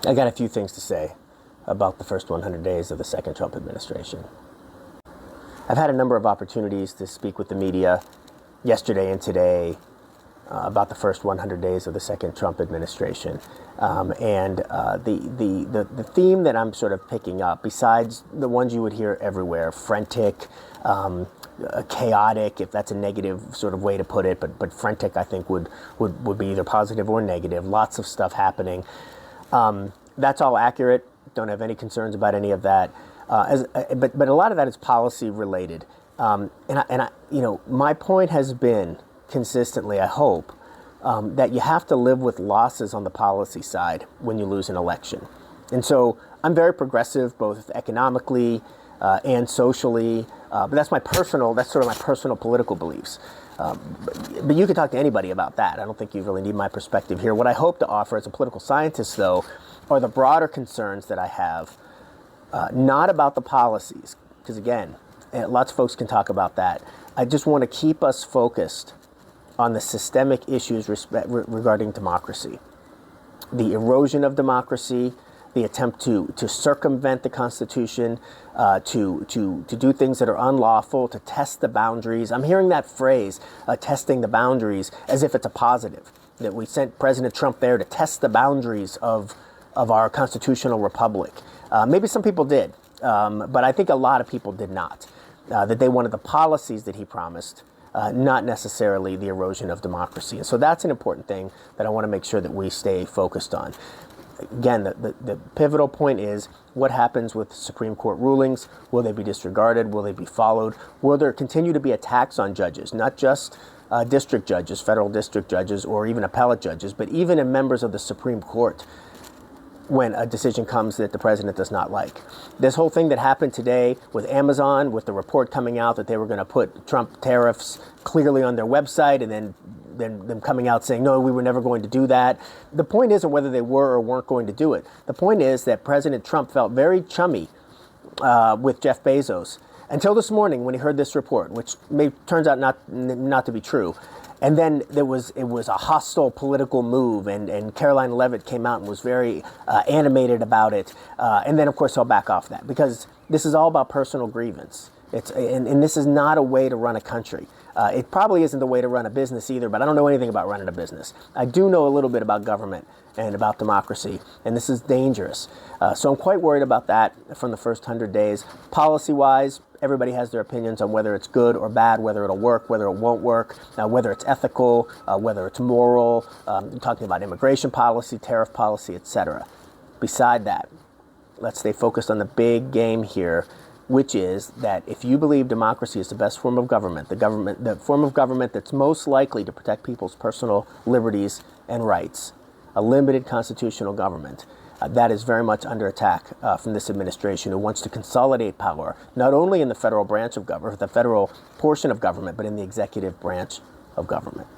I got a few things to say about the first 100 days of the second Trump administration. I've had a number of opportunities to speak with the media yesterday and today about the first 100 days of the second Trump administration. The theme that I'm sort of picking up, besides the ones you would hear everywhere, frantic, chaotic, if that's a negative sort of way to put it, but frantic I think would be either positive or negative, lots of stuff happening. That's all accurate. Don't have any concerns about any of that. But a lot of that is policy related. My point has been consistently, I hope, that you have to live with losses on the policy side when you lose an election. And so I'm very progressive, both economically and socially. But that's sort of my personal political beliefs. But you can talk to anybody about that. I don't think you really need my perspective here. What I hope to offer as a political scientist, though, are the broader concerns that I have, not about the policies, because again, lots of folks can talk about that. I just want to keep us focused on the systemic issues regarding democracy, the erosion of democracy, the attempt to circumvent the Constitution, to do things that are unlawful, to test the boundaries. I'm hearing that phrase, testing the boundaries, as if it's a positive, that we sent President Trump there to test the boundaries of our constitutional republic. Maybe some people did, but I think a lot of people did not. That they wanted the policies that he promised, not necessarily the erosion of democracy. And so that's an important thing that I want to make sure that we stay focused on. Again, the pivotal point is what happens with Supreme Court rulings. Will they be disregarded? Will they be followed? Will there continue to be attacks on judges, not just district judges, federal district judges, or even appellate judges, but even in members of the Supreme Court when a decision comes that the president does not like? This whole thing that happened today with Amazon, with the report coming out that they were going to put Trump tariffs clearly on their website, and then them coming out saying, no, we were never going to do that. The point isn't whether they were or weren't going to do it. The point is that President Trump felt very chummy with Jeff Bezos until this morning when he heard this report, which turns out not to be true. And then it was a hostile political move, and Caroline Leavitt came out and was very animated about it. And then, of course, he'll back off that because this is all about personal grievance. And this is not a way to run a country. It probably isn't the way to run a business either, but I don't know anything about running a business. I do know a little bit about government and about democracy, and this is dangerous. So I'm quite worried about that from the first 100 days. Policy-wise, everybody has their opinions on whether it's good or bad, whether it'll work, whether it won't work, whether it's ethical, whether it's moral, talking about immigration policy, tariff policy, etc. Beside that, let's stay focused on the big game here, which is that if you believe democracy is the best form of government, the form of government that's most likely to protect people's personal liberties and rights, a limited constitutional government, that is very much under attack from this administration, who wants to consolidate power, not only in the federal branch of government, the federal portion of government, but in the executive branch of government.